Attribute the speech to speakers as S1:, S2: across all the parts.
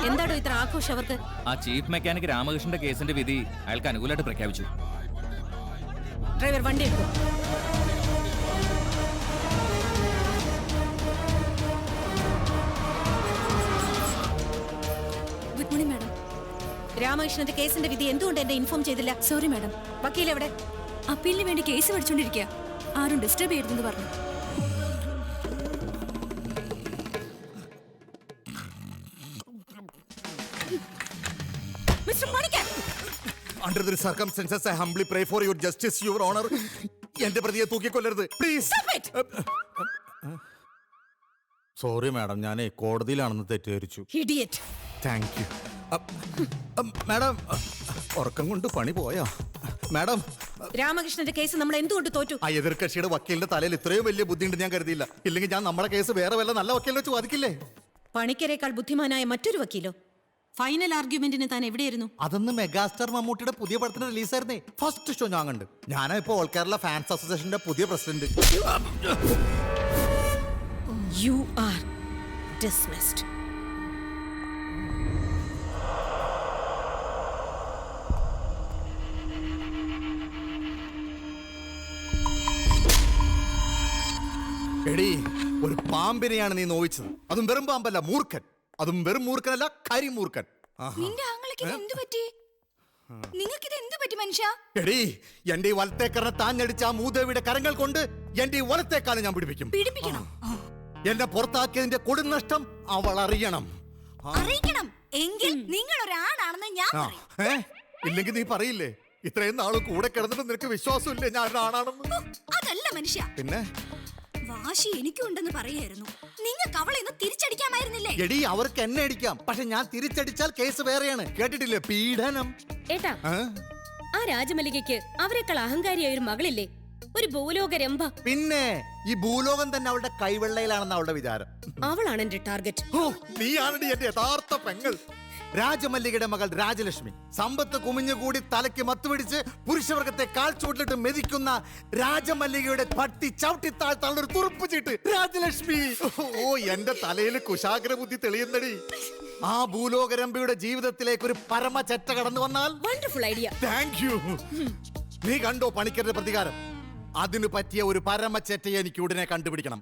S1: എന്താടോ ഇത്ര ആഘോഷം അവർക്ക്?
S2: ആ ചീഫ് മെക്കാനിക് രാമകൃഷ്ണന്റെ കേസിന്റെ വിധി അയാൾക്ക് അനുകൂലമായിട്ട് പ്രഖ്യാപിച്ചു.
S1: ഡ്രൈവർ വണ്ടി എടുക്കും.
S3: Good morning madam.
S1: രാമകൃഷ്ണന്റെ കേസിന്റെ വിധി എന്തുകൊണ്ട് എന്നെ ഇൻഫോം ചെയ്തില്ല?
S3: Sorry madam.
S1: വക്കീൽ എവിടെ?
S3: അപ്പീലിന് വേണ്ടി കേസ് പഠിച്ചുകൊണ്ടിരിക്കുക. ആരും ഡിസ്റ്റർബ് ചെയ്യരുതെന്ന് പറഞ്ഞു.
S4: Under the circumstances, I humbly pray for your justice, Your Honor. എന്റെ പ്രതിയെ തൂക്കിക്കൊല്ലരുത്, പ്ലീസ്. സോറി മാഡം, ഞാൻ കോടതിയിലാണെന്ന് തെറ്റിദ്ധരിച്ചു.
S1: ഇഡിയറ്റ്.
S4: Thank you. മാഡം, ഉറക്കം കൊണ്ട് പണി പോയാ? മാഡം,
S1: രാമകൃഷ്ണന്റെ കേസ് നമ്മൾ എന്തുകൊണ്ട് തോറ്റു?
S4: ആ എതിർകക്ഷിയുടെ വക്കീലിന്റെ തലയിൽ ഇത്രയും വലിയ ബുദ്ധിയുണ്ട് ഞാൻ കരുതിയില്ല. ഇല്ലെങ്കിൽ ഞാൻ നമ്മുടെ കേസ് വേറെ വല്ല നല്ല വക്കീലിനെ വെച്ച് വാദിക്കില്ലേ?
S1: പണിക്കരേക്കാൾ ബുദ്ധിമാനായ മറ്റൊരു വക്കീലോ? ഫൈനൽ ആർഗ്യുമെന്റിന് താൻ എവിടെയായിരുന്നു?
S4: അതൊന്ന് മെഗാസ്റ്റാർ മമ്മൂട്ടിയുടെ പുതിയ പടത്തിന് റിലീസായിരുന്നേ. ഫസ്റ്റ് ഷോ ഞാൻ കണ്ട്. ഞാനാ ഇപ്പൊ ഓൾ കേരള ഫാൻസ് അസോസിയേഷന്റെ പുതിയ പ്രസിഡന്റ്.
S1: You are dismissed.
S4: എടീ, ഒരു പാമ്പിനെയാണ് നീ നോവിച്ചത്. അതും വെറും പാമ്പല്ല, മൂർഖൻ. അതും വെറും മൂർഖനല്ല, കരിമൂർഖൻ.
S3: നിന്റെ ആങ്ങളക്ക് എന്ത് പറ്റി? നിങ്ങൾക്ക് എന്ത് പറ്റി മനുഷ്യ?
S4: എടീ, എന്റെ ഈ വലത്തേക്കറിനെ താഞ്ഞടിച്ച ആ മൂദേവിയുടെ കരങ്ങൾ കൊണ്ട് എന്റെ ഈ വലത്തേക്കാലം ഞാൻ
S3: പിടിപ്പിക്കണം.
S4: എന്നെ പുറത്താക്കിയതിന്റെ കൊടുനഷ്ടം അവൾ അറിയണം.
S3: അറിയിക്കണം. എങ്കിൽ നിങ്ങൾ ഒരാണാണെന്ന് ഞാൻ പറയും.
S4: ഇല്ലെങ്കിൽ നീ പറയില്ലേ? ഇത്രയും നാളും കൂടെ കിടന്നിട്ട് നിനക്ക് വിശ്വാസമില്ലേ ഞാൻ ഒരാണാണെന്ന്?
S3: അതല്ല മനുഷ്യ,
S4: പിന്നെ
S3: വാശി എനിക്കും ഉണ്ടെന്ന് പറയായിരുന്നു. നിങ്ങൾക്ക് അവളെ ഒന്ന് തിരിച്ചടിക്കാമായിരുന്നില്ലേ?
S4: എടി, അവർക്ക് എന്നെ അടിക്കാം, പക്ഷെ ഞാൻ തിരിച്ചടിച്ചാൽ കേസ് വേറെയാണ്. കേട്ടിട്ടില്ലേ? പീഡനം.
S5: ഏട്ടാ, ആ രാജമല്ലികയ്ക്ക് അവരെക്കാൾ അഹങ്കാരിയായ ഒരു മകളില്ലേ? ഒരു ഭൂലോക രംഭ.
S4: പിന്നെ ഈ ഭൂലോകം തന്നെ അവളുടെ കൈവെള്ളയിലാണെന്ന് അവളുടെ വിചാരം.
S5: അവളാണ് എന്റെ ടാർഗറ്റ്.
S4: നീയാണടി എന്റെ യഥാർത്ഥ പെങ്ങൾ. രാജമല്ലികയുടെ മകൾ രാജലക്ഷ്മി സമ്പത്ത് കുമിഞ്ഞുകൂടി തലയ്ക്ക് മത്തുപിടിച്ച് പുരുഷവർഗത്തെ കാൽ ചൂട്ടിലിട്ട് മെതിക്കുന്ന രാജമല്ലികയുടെ പട്ടി ചവിട്ടി താഴ്ത്താനുള്ള ഒരു തുറുപ്പ് ചീട്ട് രാജലക്ഷ്മി. ഓ, എന്റെ തലയിൽ കുശാഗ്ര ബുദ്ധി തെളിയുന്നടി. ആ ഭൂലോകരംഭയുടെ ജീവിതത്തിലേക്ക് ഒരു പരമ ചെറ്റ കടന്നു വന്നാൽ
S5: വണ്ടർഫുൾ ഐഡിയ.
S4: Thank you. നീ കണ്ടോ പണിക്കരുടെ പ്രതികാരം? അതിനു പറ്റിയ ഒരു പരമ ചെറ്റയെ എനിക്ക് ഉടനെ കണ്ടുപിടിക്കണം.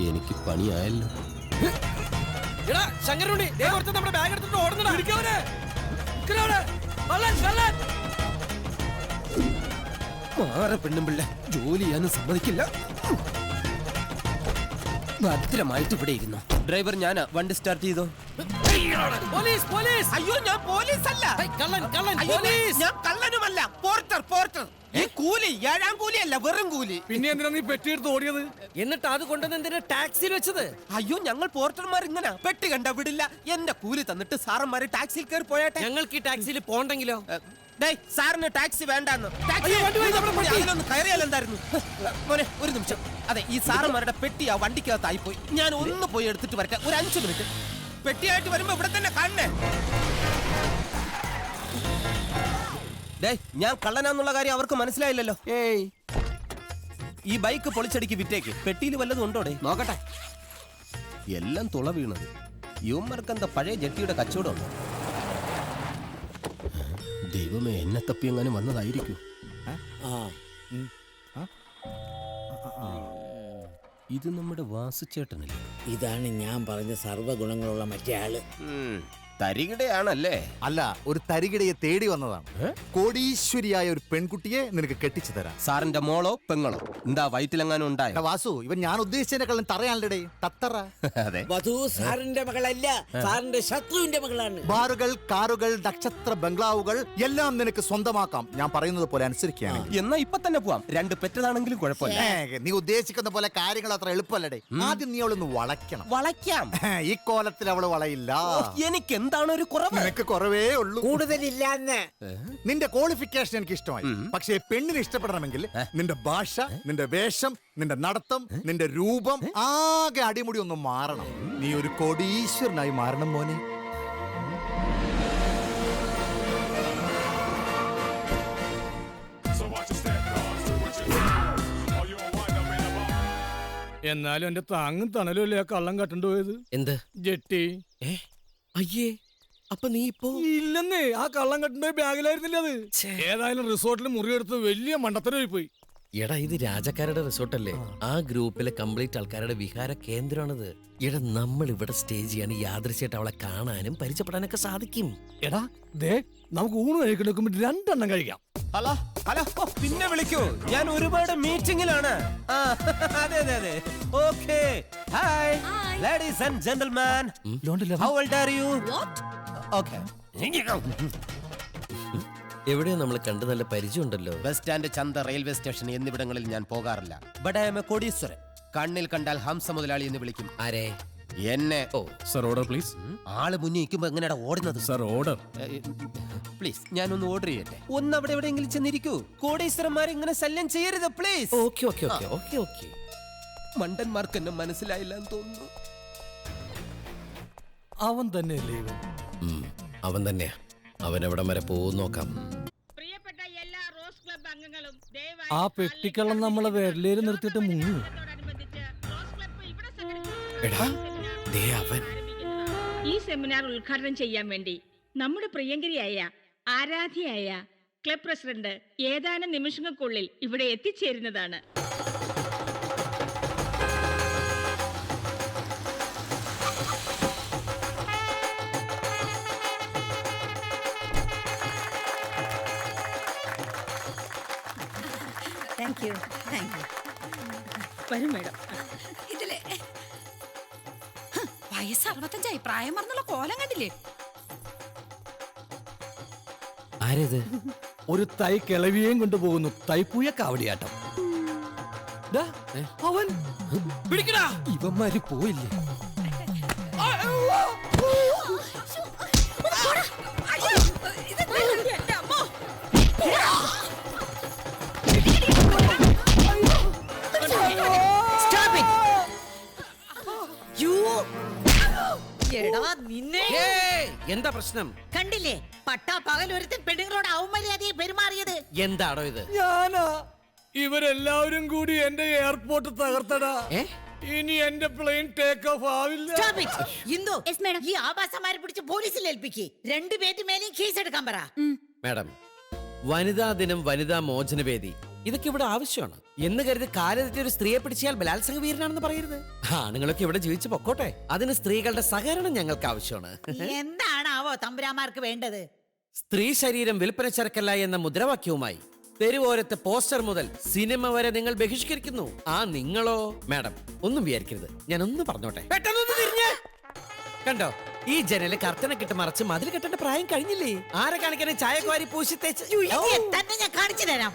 S6: എനിക്ക് പണിയായല്ലോ. മാറ പെണ്ണുമ്പിള്ള, ജോലി ചെയ്യാനും സമ്മതിക്കില്ല. ഭദ്രമായിട്ട് ഇവിടെ ഇരുന്നു. ഡ്രൈവർ ഞാനാ, വണ്ടി സ്റ്റാർട്ട് ചെയ്തോ.
S7: അയ്യോ, ഞാൻ പോലീസ് അല്ല. ഞാൻ കള്ളനുമല്ല, പോർട്ടർ. ഈ കൂലി ഏഴാം കൂലിയല്ല, വെറും കൂലി.
S8: പിന്നെ എന്തിനാ നീ പെട്ടിയെടുത്ത് ഓടിയത്?
S7: എന്നിട്ട് അത് കൊണ്ടുവന്ന് എന്തിനാ ടാക്സിയിൽ വെച്ചത്? അയ്യോ, ഞങ്ങൾ പോർട്ടർമാർ ഇങ്ങനെ പെട്ടി കണ്ട വിടില്ല. എന്റെ കൂലി തന്നിട്ട് സാറന്മാര് ടാക്സിയിൽ കയറി പോയാട്ടെ. ഞങ്ങൾക്ക് ഈ ടാക്സിയിൽ പോണ്ടെങ്കിലോ? സാറിന് ടാക്സി വേണ്ടെന്ന്. അതിലൊന്ന് കയറിയാൽ എന്തായിരുന്നു മോനെ? ഒരു നിമിഷം. അതെ, ഈ സാറന്മാരുടെ പെട്ടി ആ വണ്ടിക്കകത്തായി പോയി. ഞാൻ ഒന്ന് പോയി എടുത്തിട്ട് വരട്ടെ, ഒരു 5 മിനിറ്റ്. പെട്ടിയായിട്ട് വരുമ്പോ ഇവിടെ തന്നെ കാണണേ. ഞാൻ കള്ളനാന്നുള്ള കാര്യം അവർക്ക് മനസ്സിലായില്ലല്ലോ. ഏയ്, ഈ ബൈക്ക് പൊളിച്ചടിക്ക് വിറ്റേക്ക്. പെട്ടിയിൽ വല്ലതും ഉണ്ടോടെ? നോക്കട്ടെ. എല്ലാം തുള വീണത്. യുവന്മാർക്കെന്താ പഴയ ജട്ടിയുടെ കച്ചവടം ഉണ്ടോ? ദൈവമേ, എന്നെ തപ്പി എങ്ങാനും വന്നതായിരിക്കും. ഇത് നമ്മുടെ വാസുചേട്ടനല്ലേ?
S9: ഇതാണ് ഞാൻ പറഞ്ഞ സർവ്വഗുണങ്ങളുള്ള മറ്റേ ആള്.
S7: തരികിടയാണല്ലേ?
S4: അല്ല, ഒരു തരികിടയെ തേടി വന്നതാണ്. കോടീശ്വരിയായ ഒരു പെൺകുട്ടിയെ നിനക്ക് കെട്ടിച്ചു തരാം.
S7: സാറിന്റെ മോളോ പെങ്ങളോ? എന്താ വയറ്റിലെങ്ങാനും ഉണ്ടായോ?
S4: വാസു, ഇവൻ ഞാൻ ഉദ്ദേശിച്ചതിനെക്കാളും തറയാണല്ലേ തത്തറ.
S7: അതെ,
S9: വധു സാറിന്റെ മകളല്ല, സാറിന്റെ ശത്രുവിന്റെ മകളാണ്.
S4: ബാറുകൾ, കാറുകൾ, നക്ഷത്ര ബംഗ്ലാവുകൾ എല്ലാം നിനക്ക് സ്വന്തമാക്കാം. ഞാൻ പറയുന്നത് പോലെ അനുസരിക്കുകയാണ്.
S7: എന്നാ ഇപ്പൊ തന്നെ പോവാം. 2 പെറ്റതാണെങ്കിലും കുഴപ്പമില്ല.
S4: നീ ഉദ്ദേശിക്കുന്ന പോലെ കാര്യങ്ങൾ അത്ര എളുപ്പമല്ലേ. ആദ്യം നീ അവളൊന്ന് വളയ്ക്കണം.
S7: വളയ്ക്കാം.
S4: ഈ കോലത്തിൽ അവള് വളയില്ല.
S7: എനിക്ക് എന്താണ് ഒരു കുറവ്?
S4: നിനക്ക് കുറവേ ഉള്ളൂ.
S9: കൂടുതലില്ലാന്ന്.
S4: നിന്റെ ക്വാളിഫിക്കേഷൻ എനിക്ക് ഇഷ്ടമായി. പക്ഷേ പെണ്ണിനെ ഇഷ്ടപ്പെടണമെങ്കിൽ നിന്റെ ഭാഷ, നിന്റെ വേഷം, നിന്റെ നടത്തം, നിന്റെ രൂപം ആകെ അടിമുടി ഒന്ന് മാറണം. നീ ഒരു കോടീശ്വരനായി മാറണം മോനെ.
S8: എന്നാലും എന്റെ താങ്ങും തണലും അല്ലേ ആ കള്ളം കട്ടണ്ടു പോയത്.
S6: എന്ത്
S8: ജെട്ടി
S6: അയ്യേ അപ്പൊ നീ ഇപ്പോ
S8: ഇല്ലെന്നേ, ആ കള്ളം കട്ടണ്ട ബാഗിലായിരുന്നില്ല അത്. ഏതായാലും റിസോർട്ടിൽ മുറിയെടുത്ത് വലിയ മണ്ടത്തരമായി പോയി.
S6: എടാ ഇത് രാജക്കാരുടെ റിസോർട്ടല്ലേ, ആ ഗ്രൂപ്പിലെ കംപ്ലീറ്റ് ആൾക്കാരുടെ വിഹാര കേന്ദ്രമാണിത്. എടാ നമ്മൾ ഇവിടെ സ്റ്റേ ചെയ്യാൻ യാദൃശ്യമായിട്ട് അവളെ കാണാനും പരിചയപ്പെടാനൊക്കെ സാധിക്കും.
S8: എടാ ദേ, നമുക്ക് ഊണ് കഴിക്കണ 2 എണ്ണം കഴിക്കാം.
S7: ഹലോ ഹലോ, പിന്നെ വിളിക്കൂ, ഞാൻ ഒരുപാട് മീറ്റിംഗിലാണ്. അതെ അതെ അതെ, okay. Hi ladies and gentleman, how old are you? Okay.
S6: എവിടെയോ നമ്മൾ കണ്ട് നല്ല പരിചയമുണ്ടല്ലോ.
S7: ബസ് സ്റ്റാൻഡ്, ചന്ത, റെയിൽവേ സ്റ്റേഷൻ എന്നിവിടങ്ങളിൽ ഞാൻ പോകാറില്ല. ബട്ട് ഐ ആം എ കോടീശ്വരൻ. കണ്ണിൽ കണ്ടാൽ ഹംസ മുതലാളി എന്ന് വിളിക്കും.
S6: ആരെ?
S7: എന്നെ.
S6: Oh
S8: sir order please.
S7: ആള് മുന്നിൽ നിൽക്കുമ്പോ എങ്ങനെയാ ഓടുന്നത്?
S8: സർ ഓർഡർ
S7: പ്ലീസ്, ഞാനൊന്ന് ഓർഡർ ചെയ്യട്ടെ. ഒന്ന് അവിടെ എവിടെയെങ്കിലും ചെന്നിരിക്കൂ. കോടീശ്വരന്മാരെ ഇങ്ങനെ ശല്യം ചെയ്യരുത് please.
S6: Okay okay okay okay okay.
S7: മണ്ടന്മാർക്ക് എന്നെ മനസ്സിലായില്ല എന്ന് തോന്നുന്നു.
S8: അവൻ തന്നെയല്ലേ ഇവൻ?
S6: അവൻ തന്നെയാ. അവൻ എവിടം വരെ പോകും നോക്കാം.
S10: പ്രിയപ്പെട്ട എല്ലാ റോസ് ക്ലബ് അംഗങ്ങളും
S8: ആ പെട്ടിക്കള്ളം നമ്മളെ വിരലേര് നിർത്തിയിട്ട് മുങ്ങി.
S6: എടാ ദേ അവൻ.
S10: ഈ സെമിനാർ ഉദ്ഘാടനം ചെയ്യാൻ വേണ്ടി നമ്മുടെ പ്രിയങ്കരിയായ ആരാധ്യയായ ക്ലബ് പ്രസിഡന്റ് ഏതാനും നിമിഷങ്ങൾക്കുള്ളിൽ ഇവിടെ എത്തിച്ചേരുന്നതാണ്. വരും മേഡം.
S3: ഇതിലെ വയസ്സ് 65 പ്രായം മറന്നുള്ള കോലം കണ്ടില്ലേ?
S6: ആരേത്?
S8: ഒരു തൈ കിളവിയേയും കൊണ്ടുപോകുന്നു. തൈപ്പൂയ കാവടിയാട്ടം. ദാ, അവൻ
S6: പിടിക്കടാ. ഇവന്മാര് പോയില്ലേ? എന്താ പ്രശ്നം?
S9: കണ്ടില്ലേ പട്ടാ പകൽ ഒരുത്തൻ പെണ്ണുങ്ങളോട് അവമര്യാദയെ പെരുമാറിയത്?
S6: എന്താണോ ഇത്?
S8: ഞാനാ. ഇവരെല്ലാവരും കൂടി എന്റെ എയർപോർട്ട് തകർത്തടാ.
S6: ഏ?
S8: ഇനി എന്റെ പ്ലെയിൻ ടേക്ക് ഓഫ് ആവില്ല.
S9: ഇന്ദു, ഈ ആഭാസമാരെ പിടിച്ച് പോലീസിൽ ഏൽപ്പിക്ക്. 2 പേരുടെ മേലെയും കേസ് എടുക്കാൻ പറ.
S6: മാഡം, വനിതാ ദിനം, വനിതാ മോചനവേദി, ഇതൊക്കെ ഇവിടെ ആവശ്യമാണ് എന്ന് കരുതി കാലത്തെറ്റി ഒരു സ്ത്രീയെ പിടിച്ചാൽ ബലാത്സംഗ വീരനാണെന്ന് പറയരുത്. ആണുങ്ങളൊക്കെ ഇവിടെ ജീവിച്ചു പൊക്കോട്ടെ. അതിന് സ്ത്രീകളുടെ സഹകരണം ഞങ്ങൾക്ക് ആവശ്യമാണ്.
S9: എന്താണാവോ തമ്പുരാമാർക്ക് വേണ്ടത്?
S6: സ്ത്രീ ശരീരം വിൽപ്പന ചരക്കല്ല എന്ന മുദ്രാവാക്യവുമായി തെരുവോരത്തെ പോസ്റ്റർ മുതൽ സിനിമ വരെ നിങ്ങൾ ബഹിഷ്കരിക്കുന്നു. ആ നിങ്ങളോ? മാഡം ഒന്നും വിചാരിക്കരുത്, ഞാൻ ഒന്ന് പറഞ്ഞോട്ടെ. പെട്ടെന്നൊന്ന് തിരിഞ്ഞ് കണ്ടോ, ഈ ജനല് കർത്തനക്കിട്ട് മറച്ച് മതിൽ കെട്ടേണ്ട പ്രായം കഴിഞ്ഞില്ലേ? ആരെ കാണിക്കാനും ചായക്കുവാരി പൂശി തേച്ച്
S9: തന്നെ ഞാൻ കാണിച്ചു തരാം.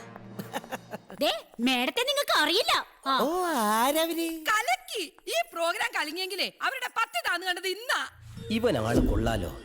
S3: മേഡത്തെ നിങ്ങൾക്ക് അറിയില്ല.
S6: ഓ ആരവര്?
S3: കലക്കി ഈ പ്രോഗ്രാം കളിഞ്ഞെങ്കിലേ അവരുടെ 10 താന്ന് കണ്ടത് ഇന്നാ.
S7: ഇവൻ ആള് കൊള്ളാലോ.